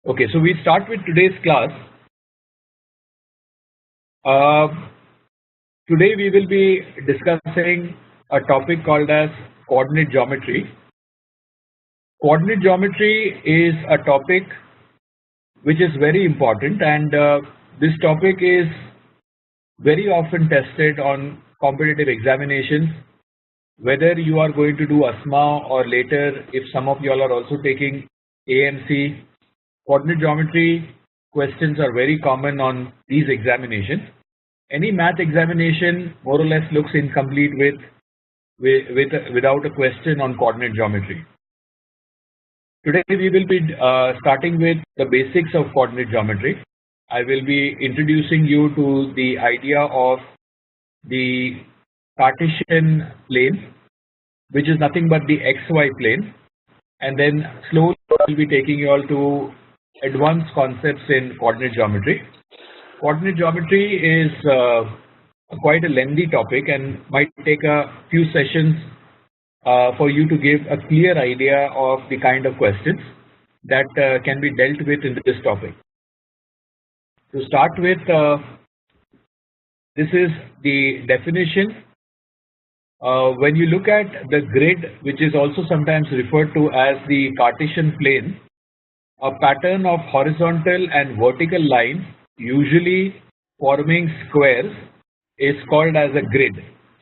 Okay, so we start with today's class. Today we will be discussing a topic called as coordinate geometry. Coordinate geometry is a topic which is very important, and this topic is very often tested on competitive examinations. Whether you are going to do ASMA or later, if some of you all are also taking AMC, coordinate geometry questions are very common on these examinations. Any math examination more or less looks incomplete without a question on coordinate geometry. Today we will be starting with the basics of coordinate geometry. I will be introducing you to the idea of the Cartesian plane, which is nothing but the XY plane, and then slowly I will be taking you all to advanced concepts in coordinate geometry. Coordinate geometry is quite a lengthy topic and might take a few sessions for you to give a clear idea of the kind of questions that can be dealt with in this topic. To start with, this is the definition. When you look at the grid, which is also sometimes referred to as the Cartesian plane, a pattern of horizontal and vertical lines, usually forming squares, is called as a grid.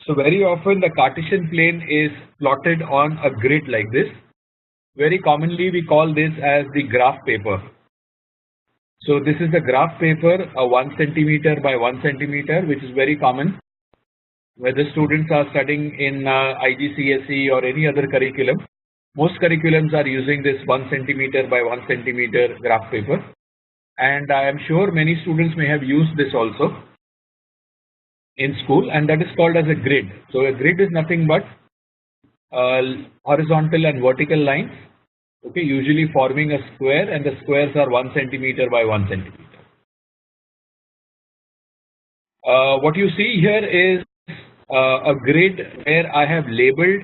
So very often the Cartesian plane is plotted on a grid like this. Very commonly we call this as the graph paper. So this is the graph paper, a 1 centimeter by 1 centimeter, which is very common whether students are studying in IGCSE or any other curriculum. Most curriculums are using this 1 centimeter by 1 centimeter graph paper, and I am sure many students may have used this also in school, and that is called as a grid. So a grid is nothing but horizontal and vertical lines, okay, usually forming a square, and the squares are 1 centimeter by 1 centimeter. What you see here is a grid where I have labeled,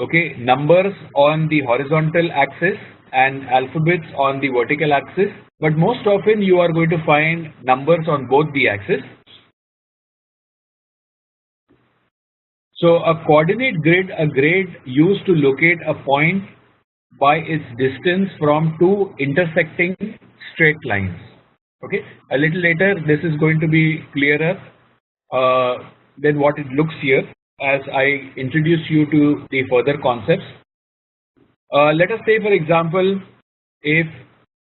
okay, numbers on the horizontal axis and alphabets on the vertical axis, but most often you are going to find numbers on both the axes. So a coordinate grid, a grid used to locate a point by its distance from two intersecting straight lines. Okay, a little later this is going to be clearer than what it looks here as I introduce you to the further concepts. Let us say, for example, if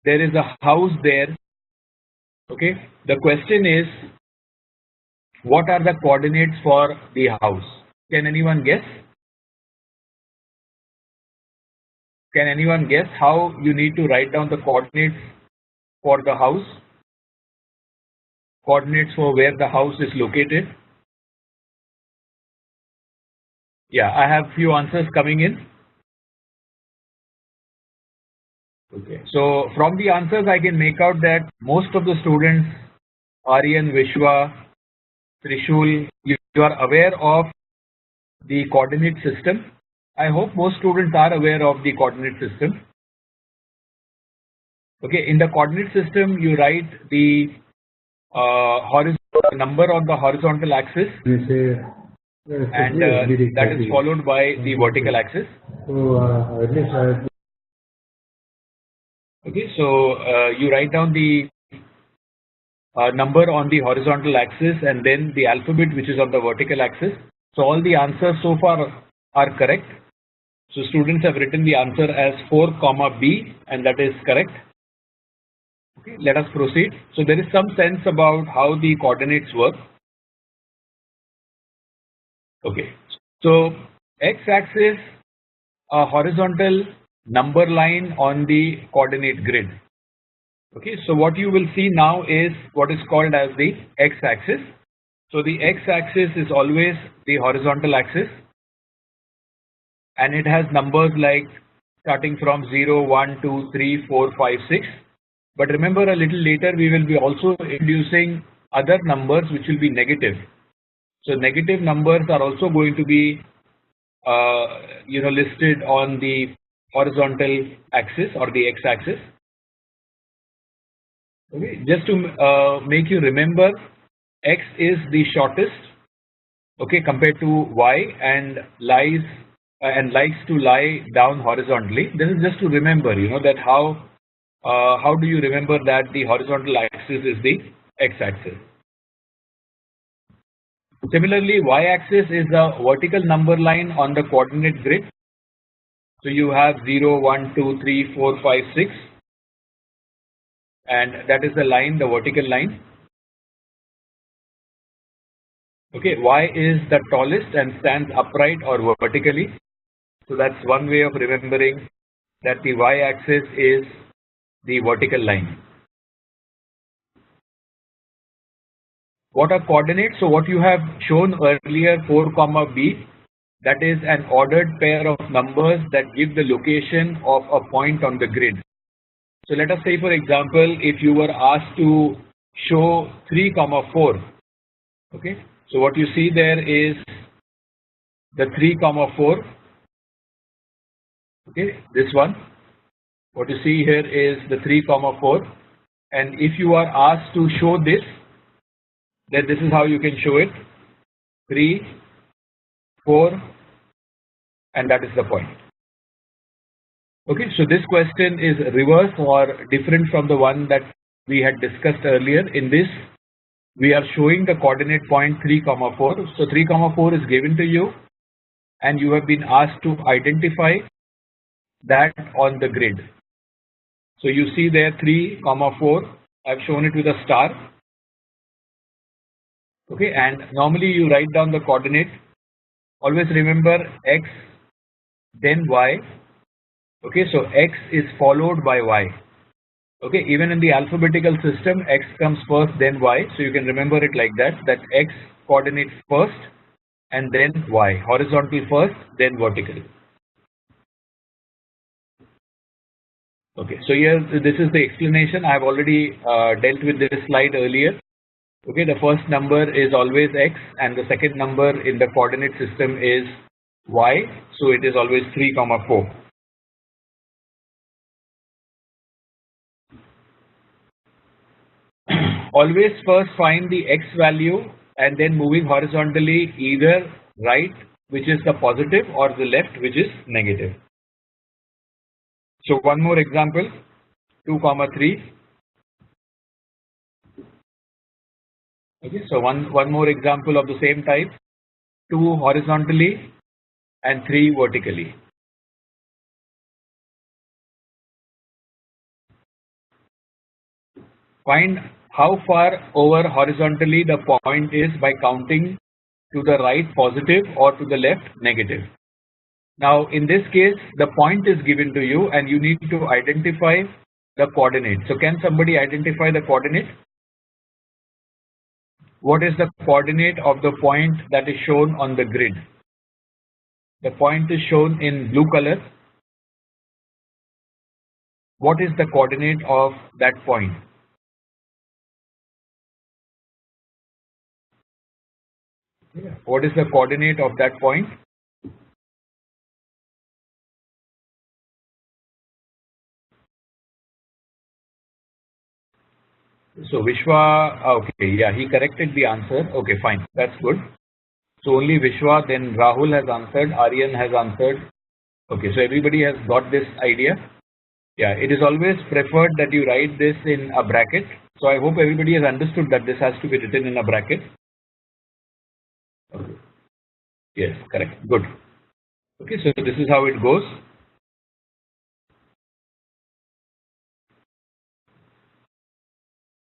there is a house there, okay, the question is, what are the coordinates for the house? Can anyone guess? Can anyone guess how you need to write down the coordinates for the house? Coordinates for where the house is located? Yeah, I have few answers coming in. Okay, so from the answers I can make out that most of the students, Aryan, Vishwa, Trishul, you are aware of the coordinate system. I hope most students are aware of the coordinate system. Okay, in the coordinate system you write the horizontal number on the horizontal axis, and that is followed by the vertical axis. Okay, so you write down the number on the horizontal axis and then the alphabet which is on the vertical axis. So all the answers so far are correct. So students have written the answer as 4, B, and that is correct. Okay, let us proceed. So there is some sense about how the coordinates work. Okay, so x-axis, a horizontal number line on the coordinate grid. Okay, so what you will see now is what is called as the x-axis. So the x-axis is always the horizontal axis, and it has numbers like starting from 0, 1, 2, 3, 4, 5, 6. But remember, a little later we will be also introducing other numbers which will be negative. So negative numbers are also going to be listed on the horizontal axis or the x-axis. Okay, just to make you remember, x is the shortest, okay, compared to y, and likes to lie down horizontally. This is just to remember, that how do you remember that the horizontal axis is the x-axis. Similarly, y-axis is the vertical number line on the coordinate grid. So you have 0, 1, 2, 3, 4, 5, 6, and that is the line, the vertical line. Okay, y is the tallest and stands upright or vertically. So that's one way of remembering that the y-axis is the vertical line. What are coordinates? So what you have shown earlier, 4, b, that is an ordered pair of numbers that give the location of a point on the grid. So let us say, for example, if you were asked to show 3, 4, okay. So what you see there is the 3, 4, okay, this one. What you see here is the 3, 4, and if you are asked to show this, then this is how you can show it: 3, 4, and that is the point. Okay, so this question is reverse or different from the one that we had discussed earlier. In this, we are showing the coordinate point 3, 4. So 3, 4 is given to you, and you have been asked to identify that on the grid. So you see there 3, 4. I've shown it with a star. Okay, and normally you write down the coordinate. Always remember x, then y. Okay, so x is followed by y. Okay, even in the alphabetical system, x comes first, then y. So you can remember it like that, that x coordinate first and then y. Horizontal first, then vertical. Okay, so here this is the explanation. I have already dealt with this slide earlier. Okay, the first number is always x, and the second number in the coordinate system is y. So it is always 3, 4. Always first find the x value and then moving horizontally either right, which is the positive, or the left, which is negative. So one more example, 2, 3. Okay, so one more example of the same type, 2 horizontally and 3 vertically. Find how far over horizontally the point is by counting to the right positive or to the left negative. Now in this case, the point is given to you and you need to identify the coordinate. So can somebody identify the coordinate? What is the coordinate of the point that is shown on the grid? The point is shown in blue color. What is the coordinate of that point? What is the coordinate of that point? So Vishwa, okay, yeah, he corrected the answer. Okay, fine, that's good. So only Vishwa, then Rahul has answered, Aryan has answered. Okay, so everybody has got this idea. Yeah, it is always preferred that you write this in a bracket. So I hope everybody has understood that this has to be written in a bracket. Okay. Yes, correct, good. Okay, so this is how it goes.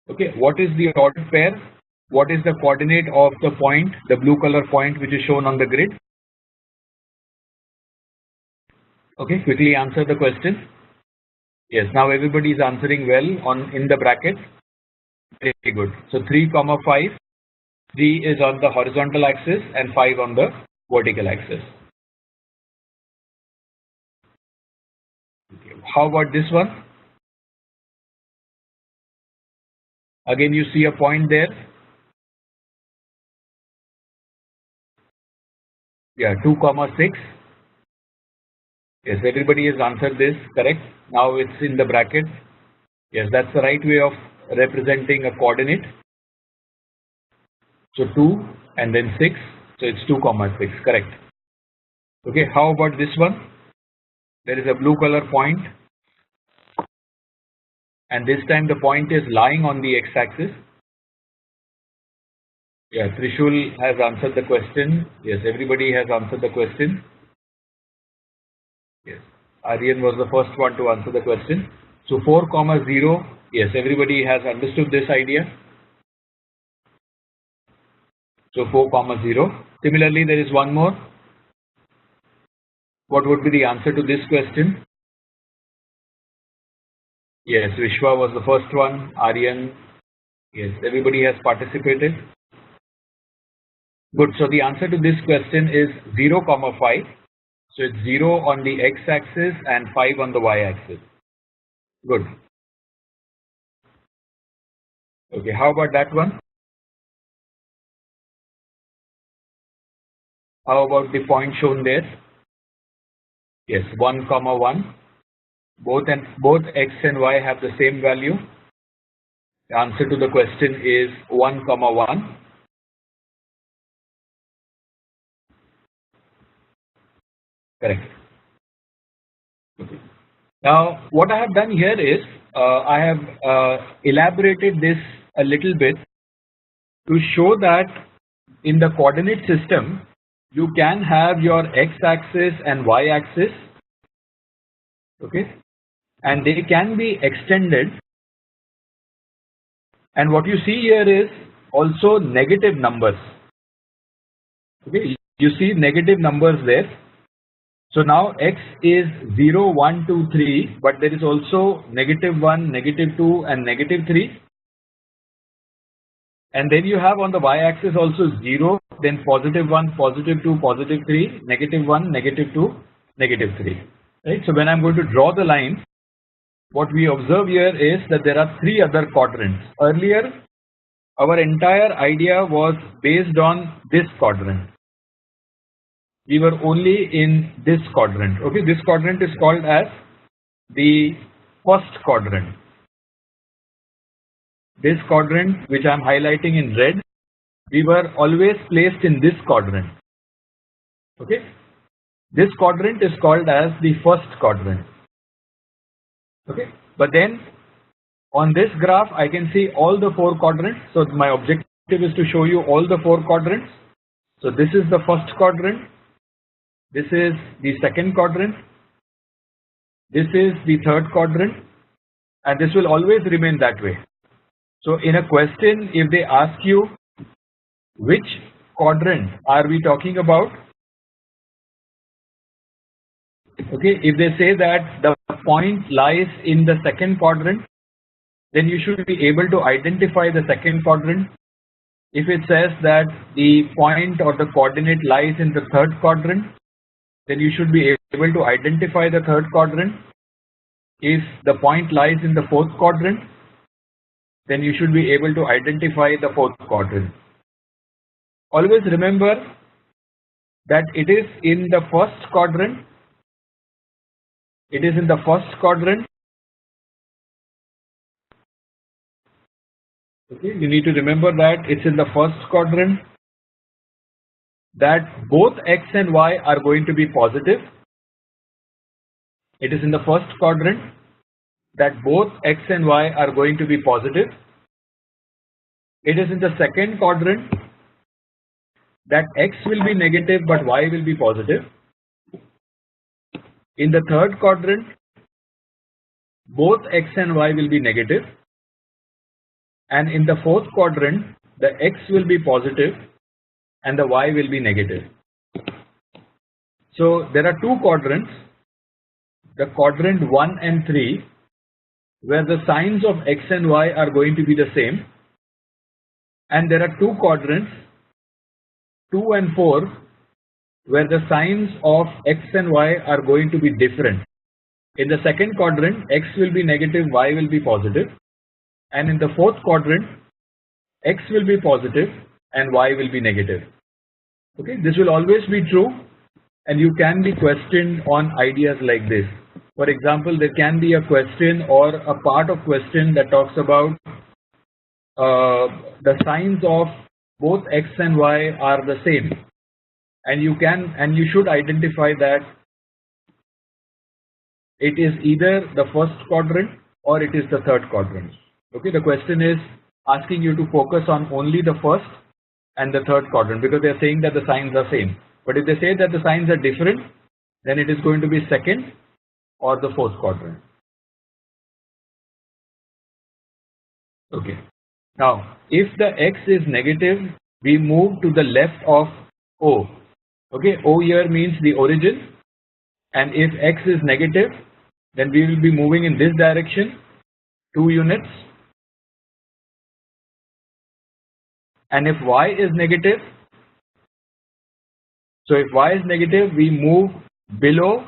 Okay, what is the ordered pair? What is the coordinate of the point, the blue color point which is shown on the grid? Okay, quickly answer the question. Yes, now everybody is answering well in the bracket. Very good. So 3, 5. 3 is on the horizontal axis and 5 on the vertical axis. Okay. How about this one? Again, you see a point there. Yeah, 2, 6. Yes, everybody has answered this, correct. Now it's in the bracket. Yes, that's the right way of representing a coordinate. So 2 and then 6. So it's 2, 6. Correct. Okay. How about this one? There is a blue color point, and this time the point is lying on the x-axis. Yeah, Trishul has answered the question. Yes, everybody has answered the question. Yes, Aryan was the first one to answer the question. So 4, 0. Yes, everybody has understood this idea. So 4, 0. Similarly, there is one more. What would be the answer to this question? Yes, Vishwa was the first one. Aryan. Yes, everybody has participated. Good. So the answer to this question is 0, 5. So it's 0 on the x-axis and 5 on the y-axis. Good. Okay, how about that one? How about the point shown there? Yes, 1, 1. Both x and y have the same value. The answer to the question is 1, 1. Correct. Okay. Now, what I have done here is I have elaborated this a little bit to show that in the coordinate system, you can have your x-axis and y-axis, okay, and they can be extended. And what you see here is also negative numbers. Okay, you see negative numbers there. So now x is 0, 1, 2, 3, but there is also -1, -2, and -3. And then you have on the y-axis also 0, then +1, +2, +3, -1, -2, -3. Right. So when I'm going to draw the line, what we observe here is that there are 3 other quadrants. Earlier, our entire idea was based on this quadrant. We were only in this quadrant. Okay, this quadrant is called as the first quadrant. This quadrant, which I am highlighting in red, we were always placed in this quadrant. Okay, this quadrant is called as the first quadrant. Okay, but then on this graph I can see all the 4 quadrants. So my objective is to show you all the 4 quadrants. So this is the first quadrant, this is the second quadrant, this is the third quadrant, and this will always remain that way. So in a question, if they ask you which quadrant are we talking about, okay, if they say that the point lies in the second quadrant, then you should be able to identify the second quadrant. If it says that the point or the coordinate lies in the third quadrant, then you should be able to identify the third quadrant. If the point lies in the fourth quadrant, then you should be able to identify the fourth quadrant. Always remember that it is in the first quadrant. It is in the first quadrant. Okay, you need to remember that it's in the first quadrant that both x and y are going to be positive. It is in the first quadrant that both x and y are going to be positive. It is in the second quadrant that x will be negative but y will be positive. In the third quadrant, both x and y will be negative. And in the fourth quadrant, the x will be positive and the y will be negative. So there are 2 quadrants, the quadrant 1 and 3, where the signs of x and y are going to be the same, and there are 2 quadrants 2 and 4, where the signs of x and y are going to be different. In the second quadrant, x will be negative, y will be positive, and in the fourth quadrant, x will be positive and y will be negative. Okay, this will always be true, and you can be questioned on ideas like this. For example, there can be a question or a part of question that talks about the signs of both x and y are the same, and you should identify that it is either the first quadrant or it is the third quadrant. Okay, the question is asking you to focus on only the first and the third quadrant because they are saying that the signs are same. But if they say that the signs are different, then it is going to be second or the fourth quadrant. Okay. Now, if the x is negative, we move to the left of O. Okay, O here means the origin, and if x is negative, then we will be moving in this direction 2 units, and if y is negative, so if y is negative, we move below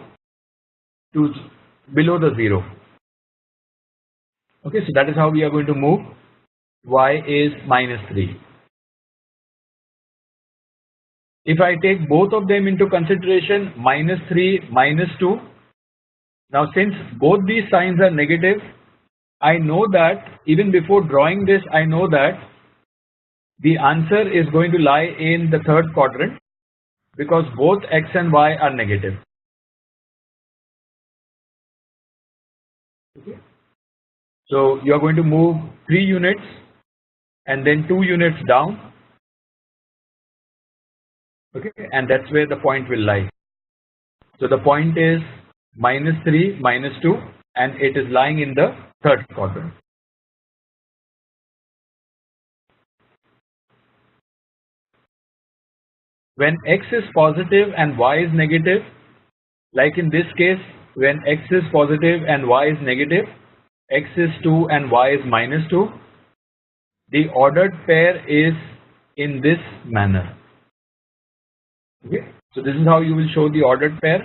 the 0. Okay, so that is how we are going to move. Y is -3. If I take both of them into consideration, -3, -2. Now, since both these signs are negative, I know that even before drawing this, I know that the answer is going to lie in the third quadrant because both x and y are negative. Okay. So you are going to move 3 units and then 2 units down. Okay, and that's where the point will lie. So the point is -3, -2, and it is lying in the third quadrant. When x is positive and y is negative, like in this case, when x is positive and y is negative, x is 2 and y is -2, the ordered pair is in this manner. Okay, so this is how you will show the ordered pair.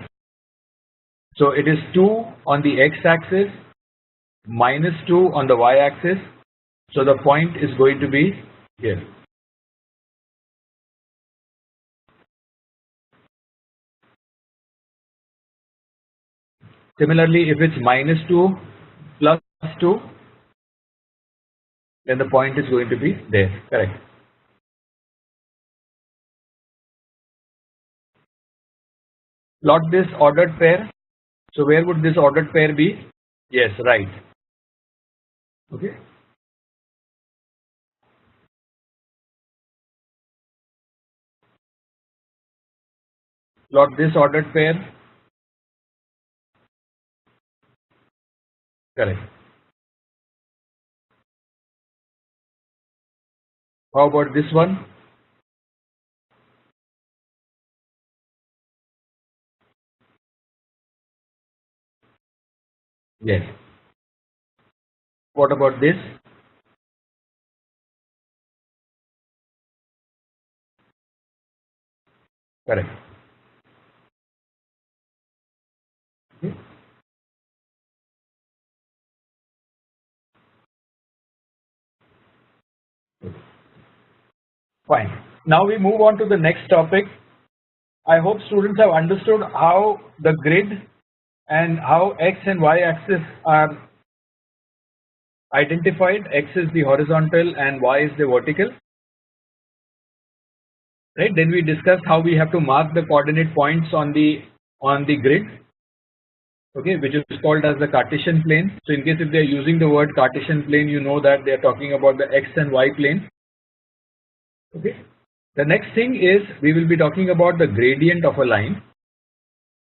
So it is 2 on the x-axis, -2 on the y-axis. So the point is going to be here. Similarly, if it's -2 plus 2, then the point is going to be there. Correct. Plot this ordered pair. So where would this ordered pair be? Yes, right. Okay. Plot this ordered pair. Correct. How about this one? Yes. What about this? Correct. Okay. Fine. Now we move on to the next topic. I hope students have understood how the grid and how x and y axis are identified. X is the horizontal and y is the vertical. Right. Then we discussed how we have to mark the coordinate points on the grid. Okay, which is called as the Cartesian plane. So in case if they are using the word Cartesian plane, you know that they are talking about the x and y plane. Okay. The next thing is we will be talking about the gradient of a line.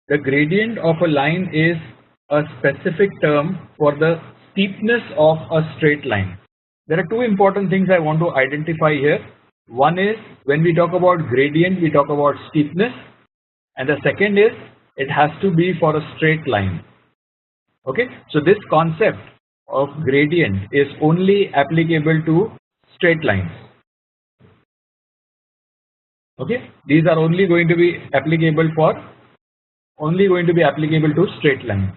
The gradient of a line is a specific term for the steepness of a straight line. There are two important things I want to identify here. One is when we talk about gradient, we talk about steepness, and the second is it has to be for a straight line. Okay, so this concept of gradient is only applicable to straight lines. Okay, these are only going to be applicable to straight lines.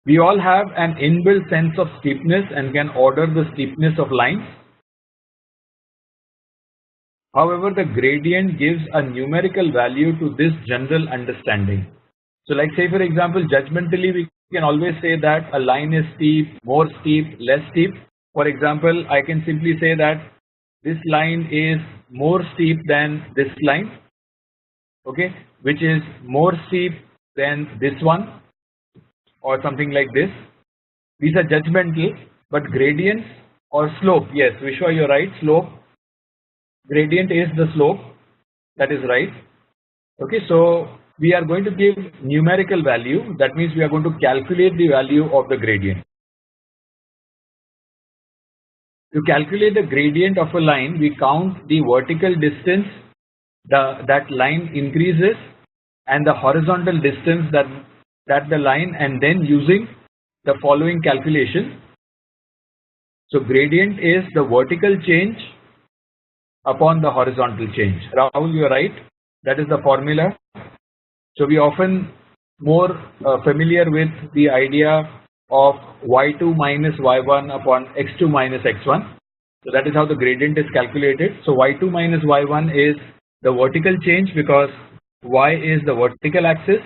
We all have an inbuilt sense of steepness and can order the steepness of lines. However, the gradient gives a numerical value to this general understanding. So like say for example, judgmentally we can always say that a line is steep, more steep, less steep. For example, I can simply say that this line is more steep than this line, okay, which is more steep than this one, or something like this. These are judgmental, but gradients or slope, yes, Vishwa, you're right, slope, gradient is the slope, that is right. Okay, so we are going to give numerical value, that means we are going to calculate the value of the gradient. To calculate the gradient of a line, we count the vertical distance that line increases and the horizontal distance that the line, and then using the following calculation. So gradient is the vertical change upon the horizontal change. Rahul, you are right, that is the formula. So we often more familiar with the idea of y2 minus y1 upon x2 minus x1. So that is how the gradient is calculated. So y2 minus y1 is the vertical change because y is the vertical axis,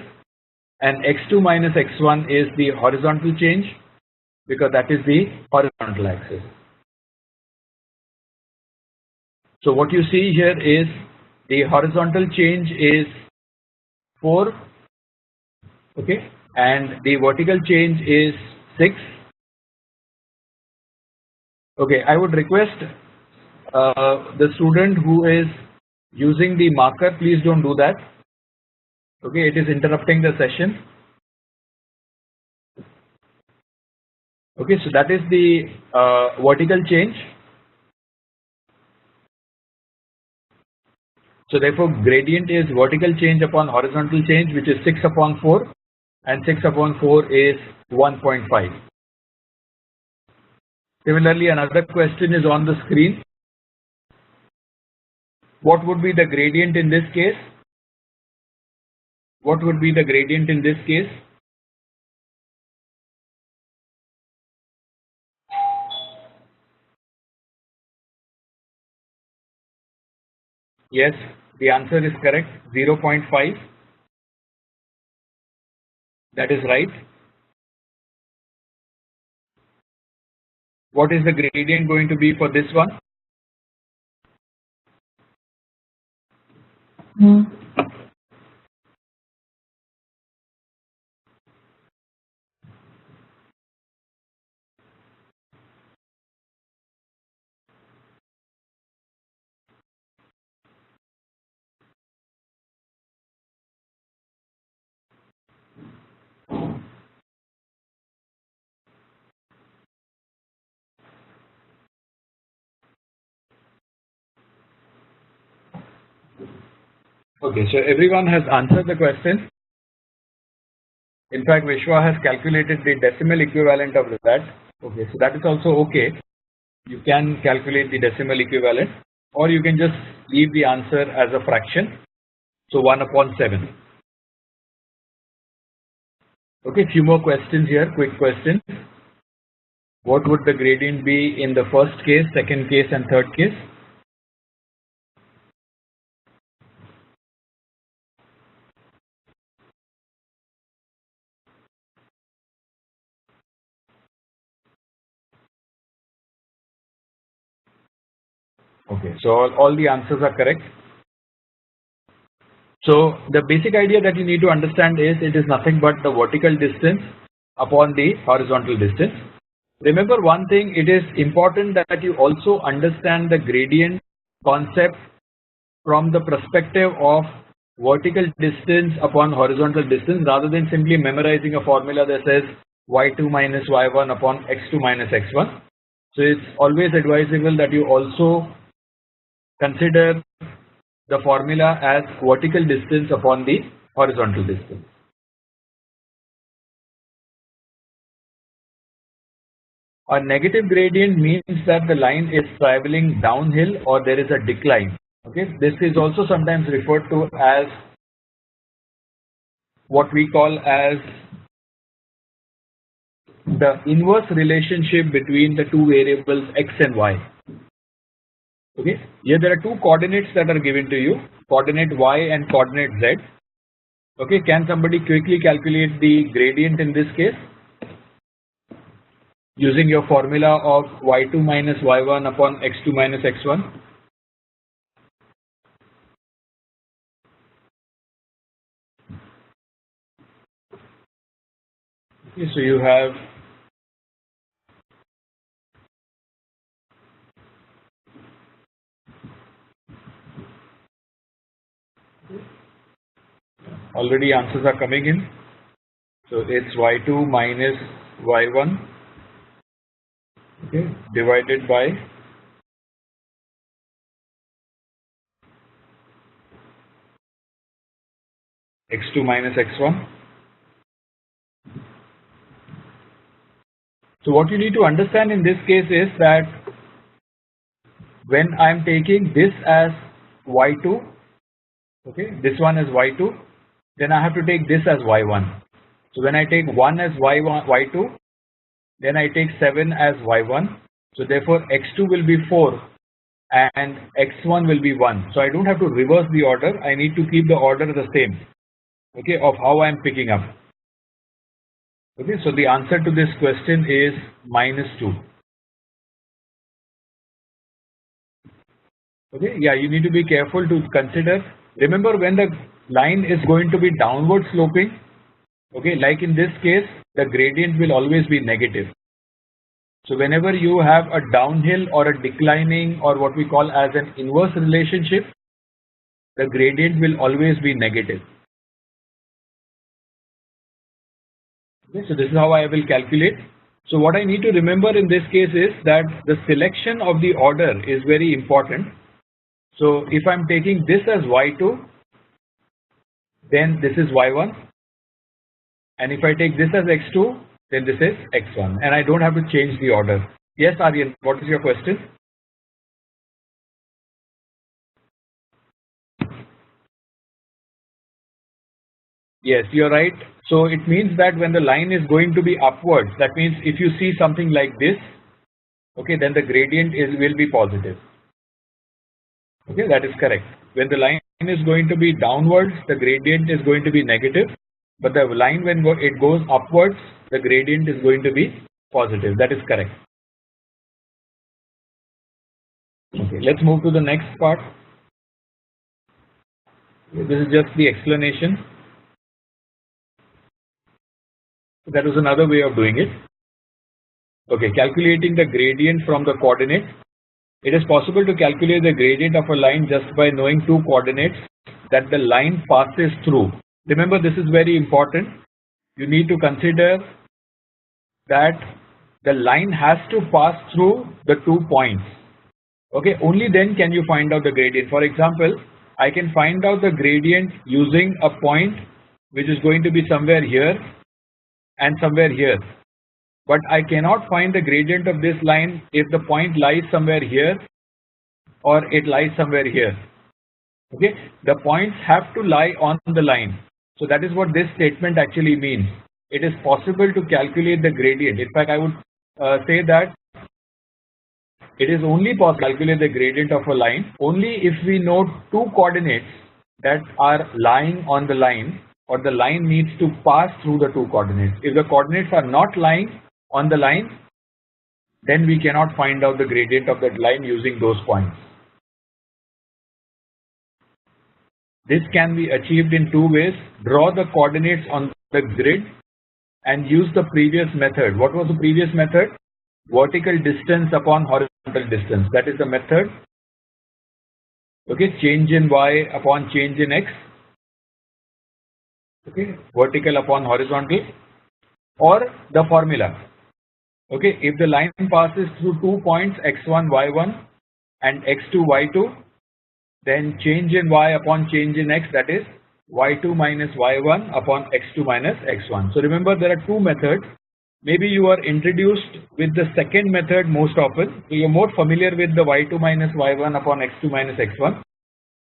and x2 minus x1 is the horizontal change because that is the horizontal axis. So what you see here is the horizontal change is 4, okay, and the vertical change is 6. Okay, I would request the student who is using the marker, please don't do that. Okay, it is interrupting the session. Okay, so that is the vertical change. So therefore gradient is vertical change upon horizontal change, which is 6 upon 4, and 6 upon 4 is 1.5. Similarly, another question is on the screen. What would be the gradient in this case? What would be the gradient in this case? Yes, the answer is correct, 0.5. That is right. What is the gradient going to be for this one? Okay, so everyone has answered the question. In fact, Vishwa has calculated the decimal equivalent of that. Okay, so that is also okay. You can calculate the decimal equivalent, or you can just leave the answer as a fraction. So 1 upon 7. Okay, few more questions here, quick questions. What would the gradient be in the first case, second case, and third case? Okay, so all the answers are correct. So the basic idea that you need to understand is it is nothing but the vertical distance upon the horizontal distance. Remember one thing, it is important that you also understand the gradient concept from the perspective of vertical distance upon horizontal distance, rather than simply memorizing a formula that says y2 minus y1 upon x2 minus x1. So it's always advisable that you also consider the formula as vertical distance upon the horizontal distance. A negative gradient means that the line is traveling downhill or there is a decline. Okay, this is also sometimes referred to as what we call as the inverse relationship between the two variables x and y. Okay, here there are two coordinates that are given to you, coordinate y and coordinate z. Okay, can somebody quickly calculate the gradient in this case? using your formula of y2 minus y1 upon x2 minus x1. Okay, so you have already answers are coming in. So it's y2 minus y1, okay, divided by x2 minus x1. So what you need to understand in this case is that when I'm taking this as y2, okay, this one as y2, then I have to take this as y1. So when I take 1 as y2, then I take 7 as y1. So therefore x2 will be 4 and x1 will be 1. So I don't have to reverse the order. I need to keep the order the same, okay, of how I am picking up. Okay, so the answer to this question is -2. Okay, yeah, you need to be careful to consider. Remember, when the line is going to be downward sloping, okay, like in this case, the gradient will always be negative. So whenever you have a downhill or a declining or what we call as an inverse relationship, the gradient will always be negative. Okay, so this is how I will calculate. So what I need to remember in this case is that the selection of the order is very important. So if I'm taking this as y2, then this is y1, and if I take this as x2, then this is x1, and I don't have to change the order. Yes, Aryan, what is your question? Yes, you're right. So it means that when the line is going to be upwards, that means if you see something like this, okay, then the gradient will be positive. Okay, that is correct. When the line is going to be downwards, the gradient is going to be negative, but the line when it goes upwards, the gradient is going to be positive. That is correct. Okay, let's move to the next part. This is just the explanation. That was another way of doing it. Okay, calculating the gradient from the coordinate. It is possible to calculate the gradient of a line just by knowing two coordinates that the line passes through. Remember, this is very important. You need to consider that the line has to pass through the 2 points. Okay, only then can you find out the gradient. For example, I can find out the gradient using a point which is going to be somewhere here and somewhere here. But I cannot find the gradient of this line if the point lies somewhere here or it lies somewhere here. Okay, the points have to lie on the line. So that is what this statement actually means. It is possible to calculate the gradient. In fact, I would say that it is only possible to calculate the gradient of a line only if we know two coordinates that are lying on the line, or the line needs to pass through the two coordinates. If the coordinates are not lying on the line, then we cannot find out the gradient of that line using those points. This can be achieved in two ways. Draw the coordinates on the grid and use the previous method. What was the previous method? Vertical distance upon horizontal distance. That is the method. Okay, change in y upon change in x. Okay, vertical upon horizontal, or the formula. Okay, if the line passes through 2 points x1, y1 and x2, y2, then change in y upon change in x, that is y2 minus y1 upon x2 minus x1. So remember, there are two methods. Maybe you are introduced with the second method most often, so you're more familiar with the y2 minus y1 upon x2 minus x1,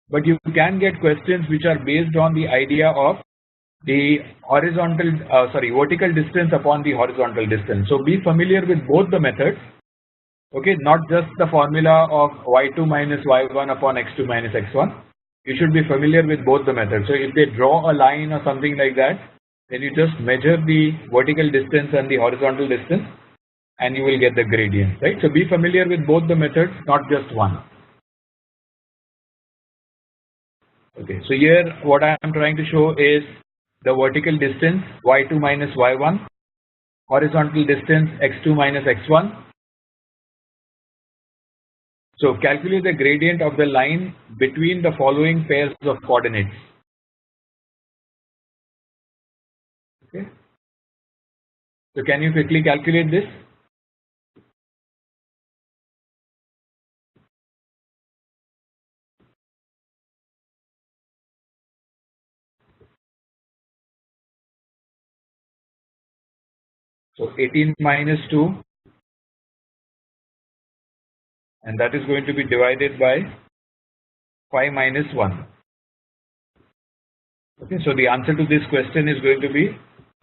but you can get questions which are based on the idea of the vertical distance upon the horizontal distance. So be familiar with both the methods. Okay, not just the formula of y2 minus y1 upon x2 minus x1. You should be familiar with both the methods. So if they draw a line or something like that, then you just measure the vertical distance and the horizontal distance, and you will get the gradient, right? So be familiar with both the methods, not just one. Okay, so here what I am trying to show is the vertical distance y2 minus y1, horizontal distance x2 minus x1. So calculate the gradient of the line between the following pairs of coordinates. Okay. So can you quickly calculate this? So 18 minus 2, and that is going to be divided by 5 minus 1. Okay, so the answer to this question is going to be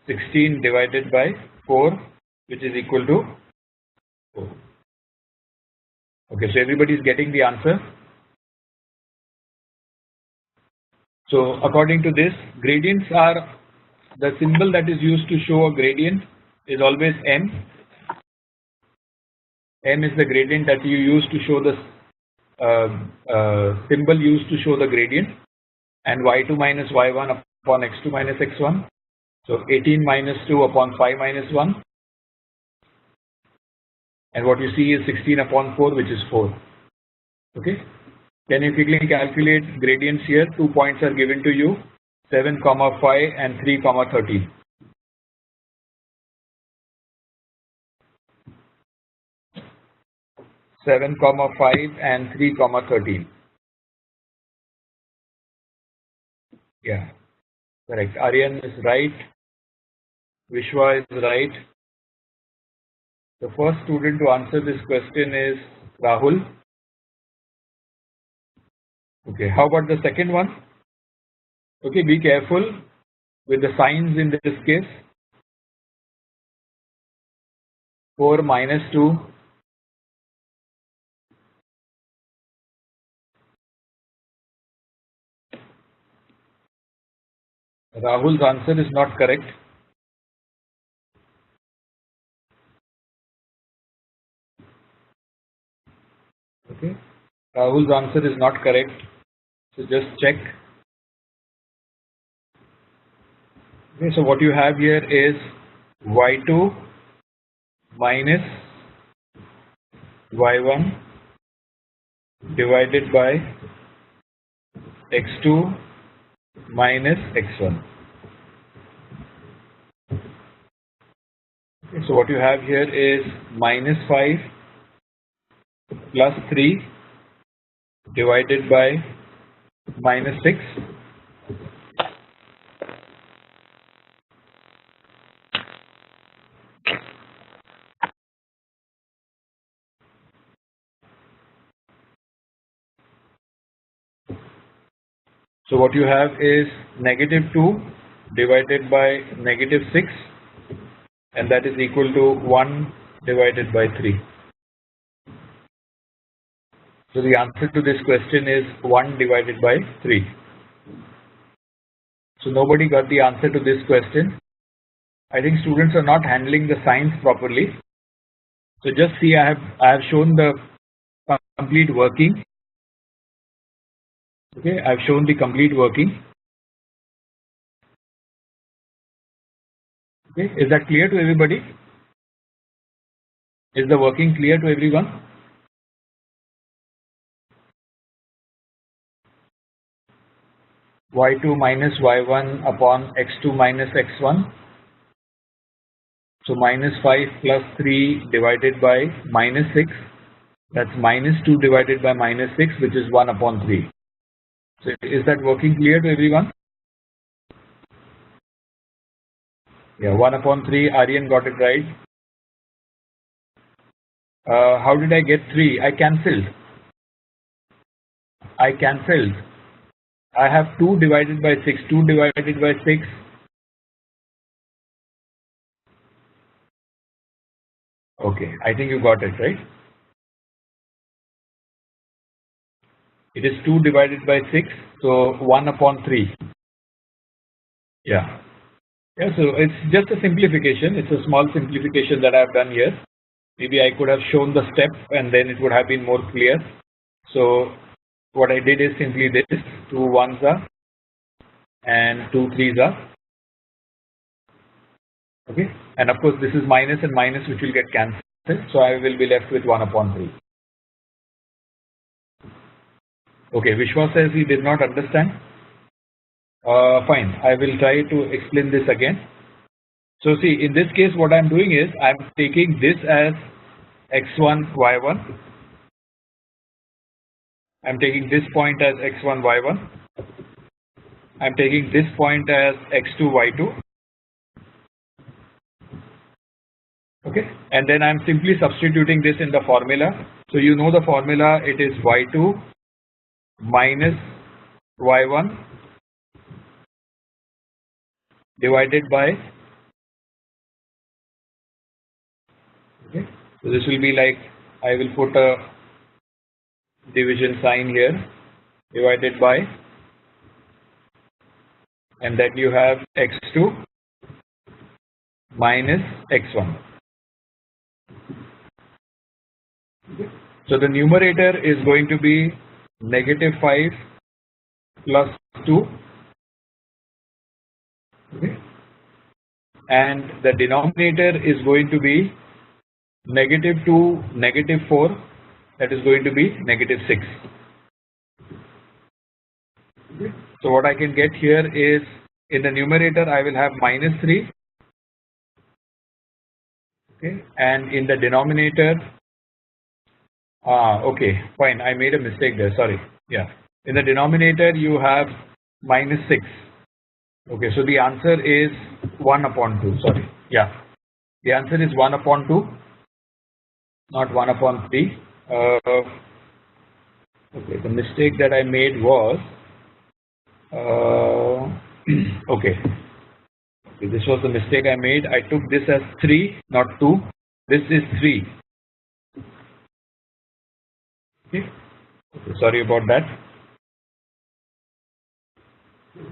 16 divided by 4, which is equal to 4. Okay, so everybody is getting the answer. So according to this, gradients are the symbol that is used to show a gradient is always m. M is the gradient that you use to show the symbol used to show the gradient, and y2 minus y1 upon x2 minus x1. So 18 minus 2 upon 5 minus 1, and what you see is 16 upon 4, which is 4. Okay. Can you quickly calculate gradients here? 2 points are given to you, 7, 5 and 3, 13. Seven, 5 and 3, 13. Yeah, correct. Aryan is right. Vishwa is right. The first student to answer this question is Rahul. Okay, how about the second one? Okay, be careful with the signs in this case. 4 minus 2. Rahul's answer is not correct. Okay, Rahul's answer is not correct. So just check. Okay, so what you have here is y2 minus y1 divided by x2 minus x1. Okay, so what you have here is minus 5 plus 3 divided by minus 6. So what you have is negative 2 divided by negative 6, and that is equal to 1 divided by 3. So the answer to this question is 1 divided by 3. So nobody got the answer to this question. I think students are not handling the signs properly. So just see, I have shown the complete working. Okay, I've shown the complete working. Okay, is that clear to everybody? Is the working clear to everyone? y2 minus y1 upon x2 minus x1. So minus 5 plus 3 divided by minus 6. That's minus 2 divided by minus 6, which is 1 upon 3. So is that working clear to everyone? Yeah, 1 upon 3, Aryan got it right. How did I get 3? I cancelled. I have 2 divided by 6. 2 divided by 6. Okay, I think you got it right. It is 2 divided by 6, so 1 upon 3. Yeah. Yeah, so it's just a simplification. It's a small simplification that I've done here. Maybe I could have shown the step and then it would have been more clear. So what I did is simply this: 2 1s are and 2 3s are. Okay, and of course this is minus and minus, which will get cancelled. So I will be left with 1 upon 3. Okay, Vishwa says he did not understand. Fine, I will try to explain this again. So see, in this case, what I'm doing is I'm taking this as x1, y1. I'm taking this point as x1, y1. I'm taking this point as x2, y2. Okay, and then I'm simply substituting this in the formula. So you know the formula, it is y2 minus y1 divided by, okay, so this will be like, I will put a division sign here, divided by, and then you have x2 minus x1. Okay. So the numerator is going to be -5 plus 2, okay, and the denominator is going to be -2, -4, that is going to be -6. Okay. So what I can get here is, in the numerator I will have -3, okay, and in the denominator, okay, fine, I made a mistake there, sorry. Yeah, in the denominator you have -6. Okay, so the answer is 1 upon 2, sorry. Yeah, the answer is 1 upon 2, not 1 upon 3. Okay, the mistake that I made was, okay, this was the mistake I made. I took this as 3, not 2. This is 3. Okay, sorry about that.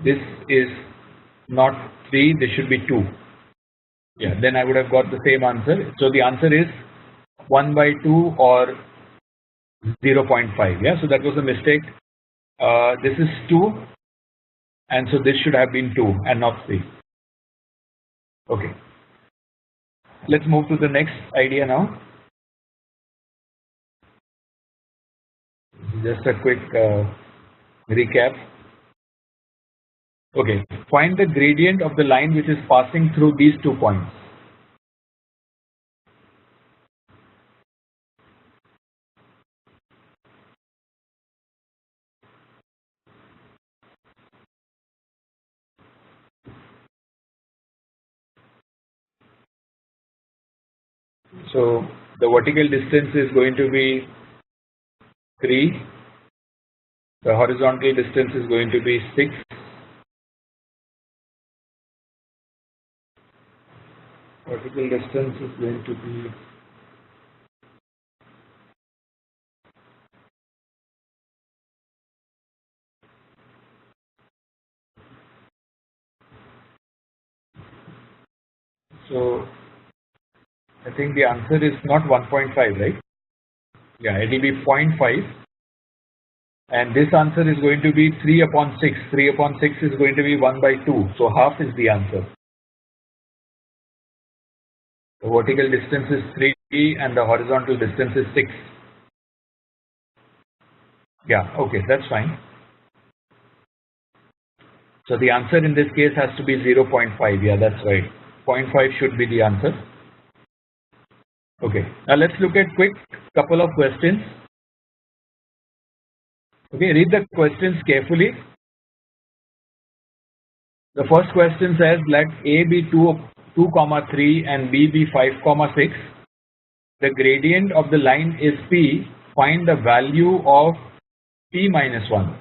This is not 3, this should be 2. Yeah, then I would have got the same answer. So the answer is 1 by 2 or 0.5. Yeah, so that was a mistake. This is 2, and so this should have been 2 and not 3. Okay, let's move to the next idea now. Just a quick recap. Okay, find the gradient of the line which is passing through these 2 points. So the vertical distance is going to be 3. The horizontal distance is going to be 6. Vertical distance is going to be so I think the answer is not 1.5, right? Yeah, it will be 0.5. And this answer is going to be 3 upon 6. 3 upon 6 is going to be 1 by 2. So half is the answer. The vertical distance is 3 and the horizontal distance is 6. Yeah, okay, that's fine. So the answer in this case has to be 0.5. Yeah, that's right. 0.5 should be the answer. Okay, now let's look at quick couple of questions. Okay, read the questions carefully. The first question says, let A be 2, 3 and B be 5, 6. The gradient of the line is P. Find the value of P minus 1.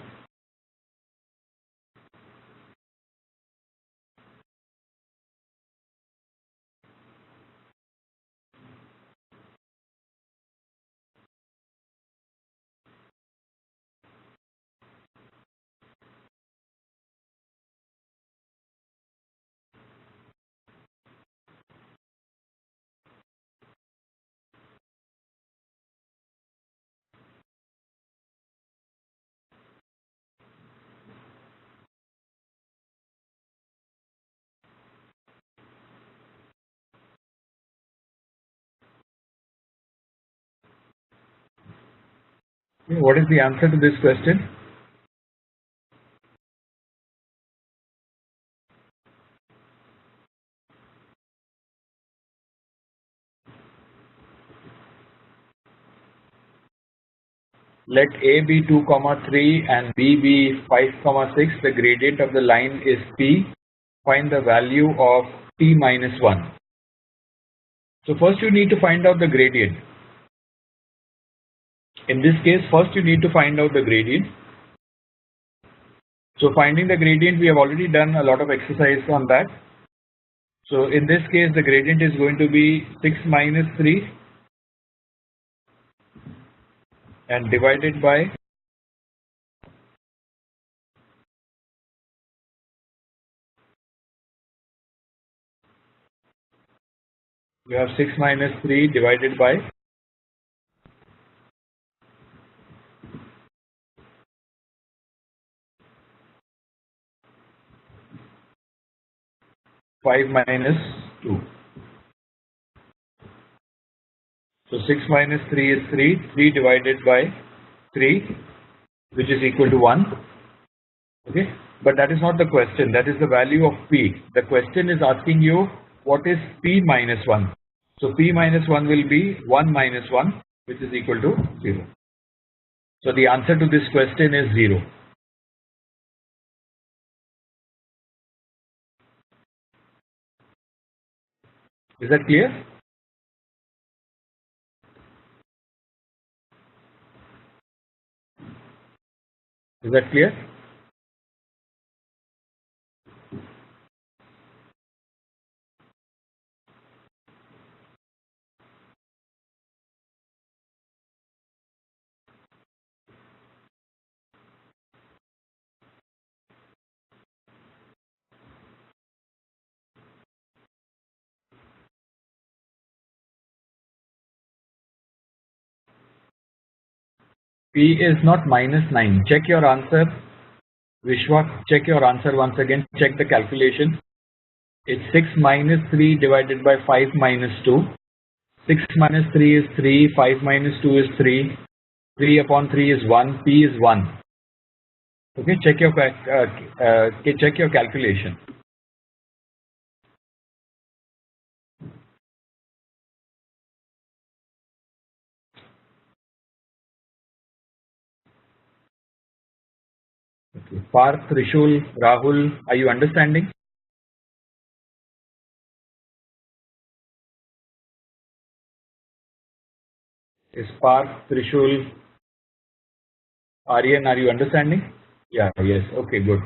What is the answer to this question? Let A be 2, 3 and B be 5, 6. The gradient of the line is P. Find the value of P minus 1. So first you need to find out the gradient. In this case, first you need to find out the gradient. So finding the gradient, we have already done a lot of exercise on that. So in this case, the gradient is going to be 6 minus 3 and divided by we have 6 minus 3 divided by 5 minus 2. So 6 minus 3 is 3. 3 divided by 3, which is equal to 1. Okay, but that is not the question. That is the value of P. The question is asking you what is P minus 1. So P minus 1 will be 1 minus 1, which is equal to 0. So the answer to this question is 0. Is that clear? Is that clear? P is not minus 9. Check your answer. Vishwa, check your answer once again. Check the calculation. It's 6 minus 3 divided by 5 minus 2. 6 minus 3 is 3. 5 minus 2 is 3. 3 upon 3 is 1. P is 1. Okay, check your calculation. Okay. Parth, Trishul, Rahul, are you understanding? Is Parth, Trishul, Aryan, are you understanding? Yeah, yes, okay, good.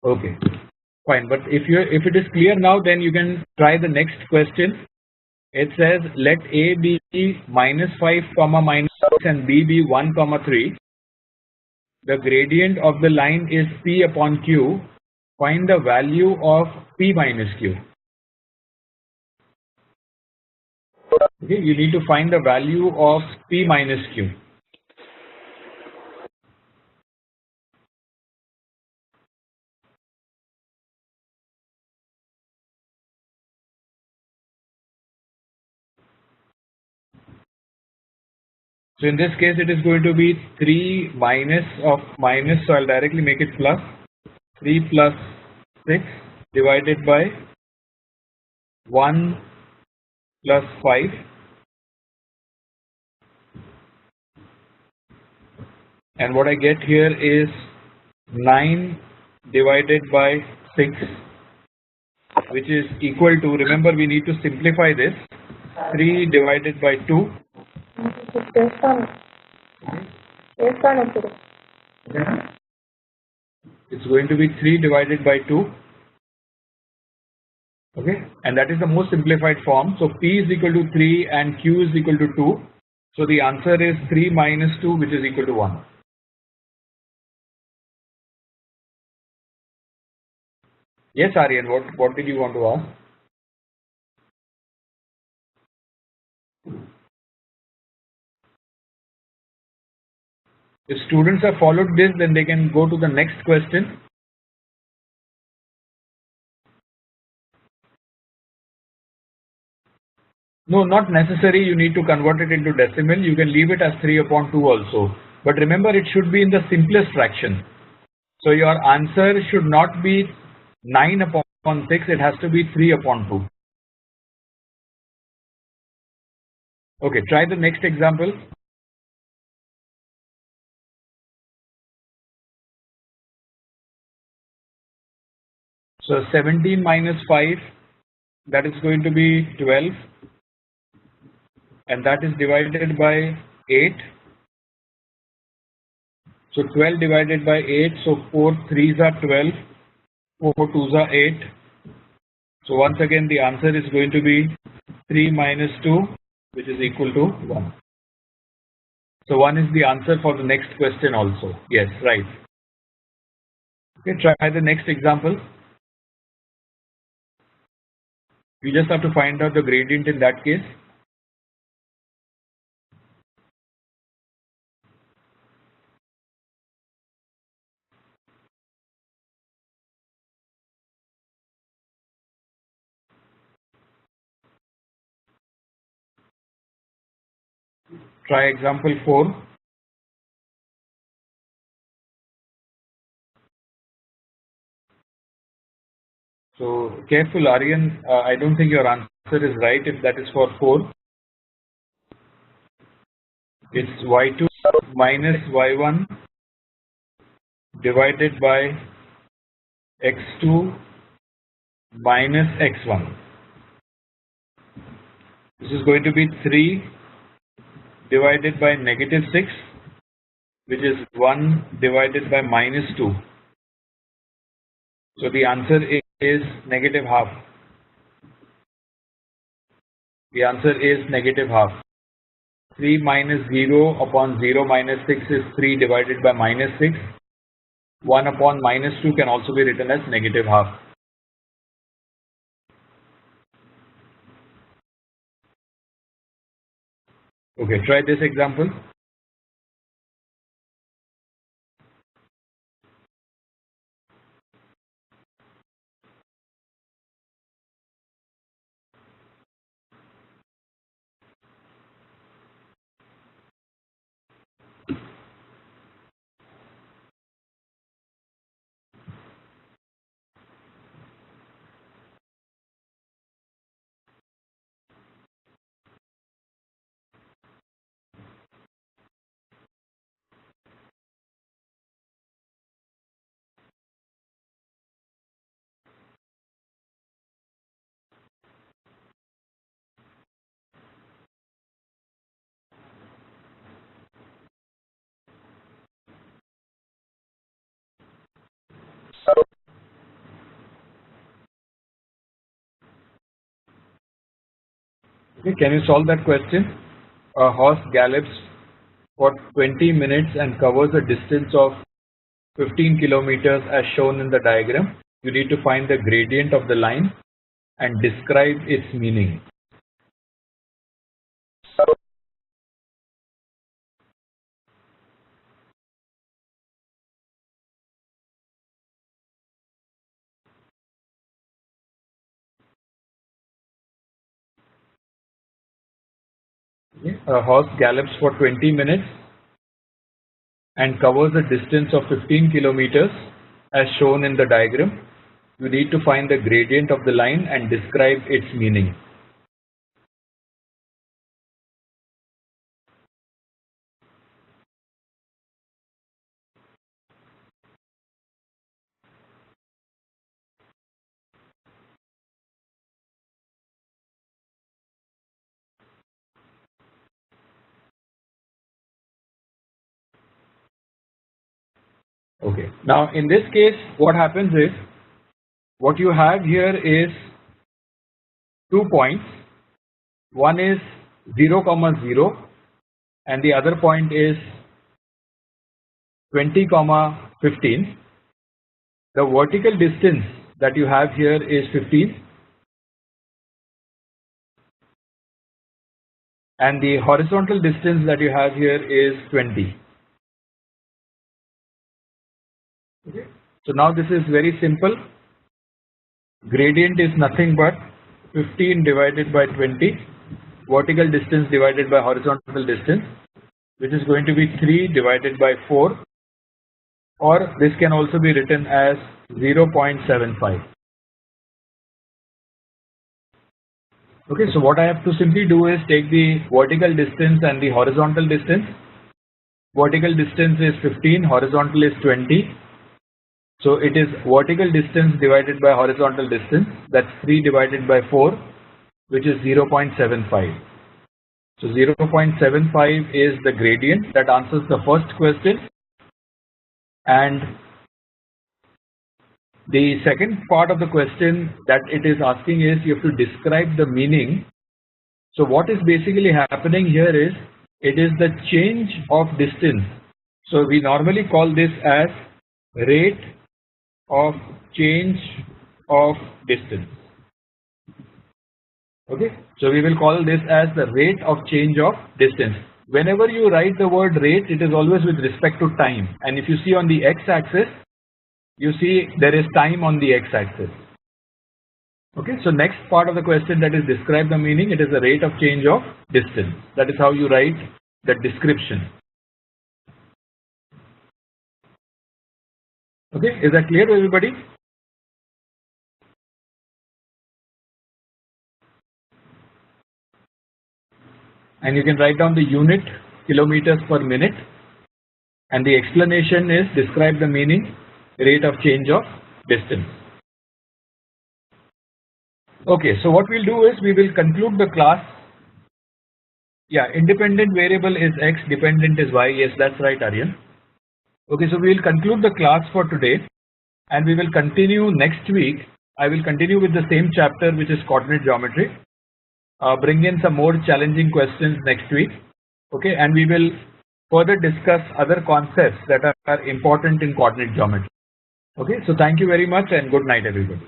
Okay, fine. But if it is clear now, then you can try the next question. It says let A be minus 5, minus 6 and B be 1, 3. The gradient of the line is P upon Q. Find the value of P minus Q. Okay, you need to find the value of P minus Q. So in this case, it is going to be 3 minus of minus, so I'll directly make it plus. 3 plus 6 divided by 1 plus 5. And what I get here is 9 divided by 6, which is equal to, remember we need to simplify this, 3 divided by 2. It's going to be 3 divided by 2. Okay, and that is the most simplified form. So P is equal to 3 and Q is equal to 2. So the answer is 3 minus 2, which is equal to 1. Yes, Aryan, what did you want to ask? If students have followed this, then they can go to the next question. No, not necessary. You need to convert it into decimal. You can leave it as 3 upon 2 also. But remember, it should be in the simplest fraction. So your answer should not be 9 upon 6. It has to be 3 upon 2. Okay, try the next example. So 17 minus 5, that is going to be 12. And that is divided by 8. So 12 divided by 8, so 4 3s are 12, 4 2s are 8. So once again the answer is going to be 3 minus 2, which is equal to 1. So 1 is the answer for the next question also. Yes, right. Okay, try the next example. We just have to find out the gradient in that case. Try example 4. So careful, Aryan. I don't think your answer is right if that is for 4. It's y2 minus y1 divided by x2 minus x1. This is going to be 3 divided by negative 6, which is 1 divided by minus 2. So the answer is negative half. The answer is negative half. 3 minus 0 upon 0 minus 6 is 3 divided by minus 6. 1 upon minus 2 can also be written as negative half. Okay, try this example. Okay, can you solve that question? A horse gallops for 20 minutes and covers a distance of 15 kilometers as shown in the diagram. You need to find the gradient of the line and describe its meaning. Okay. A horse gallops for 20 minutes and covers a distance of 15 kilometers as shown in the diagram. You need to find the gradient of the line and describe its meaning. Okay. Now in this case, what happens is, what you have here is 2 points. One is 0, 0 and the other point is 20, 15. The vertical distance that you have here is 15, and the horizontal distance that you have here is 20. Okay. So now this is very simple. Gradient is nothing but 15 divided by 20, vertical distance divided by horizontal distance, which is going to be 3 divided by 4, or this can also be written as 0.75. Okay, so what I have to simply do is take the vertical distance and the horizontal distance. Vertical distance is 15, horizontal is 20. So it is vertical distance divided by horizontal distance, that's 3 divided by 4, which is 0.75. So 0.75 is the gradient that answers the first question. And the second part of the question that it is asking is you have to describe the meaning. So what is basically happening here is it is the change of distance. So we normally call this as rate of change of distance. Okay, so we will call this as the rate of change of distance. Whenever you write the word rate, it is always with respect to time, and if you see on the x-axis, you see there is time on the x-axis. Okay, so next part of the question, that is describe the meaning, it is the rate of change of distance. That is how you write the description. Okay, is that clear to everybody? And you can write down the unit, kilometers per minute, and the explanation is describe the meaning, rate of change of distance. Okay, so what we'll do is we will conclude the class. Yeah, independent variable is x, dependent is y. Yes, that's right, Aryan. Okay, so we will conclude the class for today, and we will continue next week. I will continue with the same chapter, which is coordinate geometry. Bring in some more challenging questions next week. Okay, and we will further discuss other concepts that are important in coordinate geometry. Okay, so thank you very much and good night, everybody.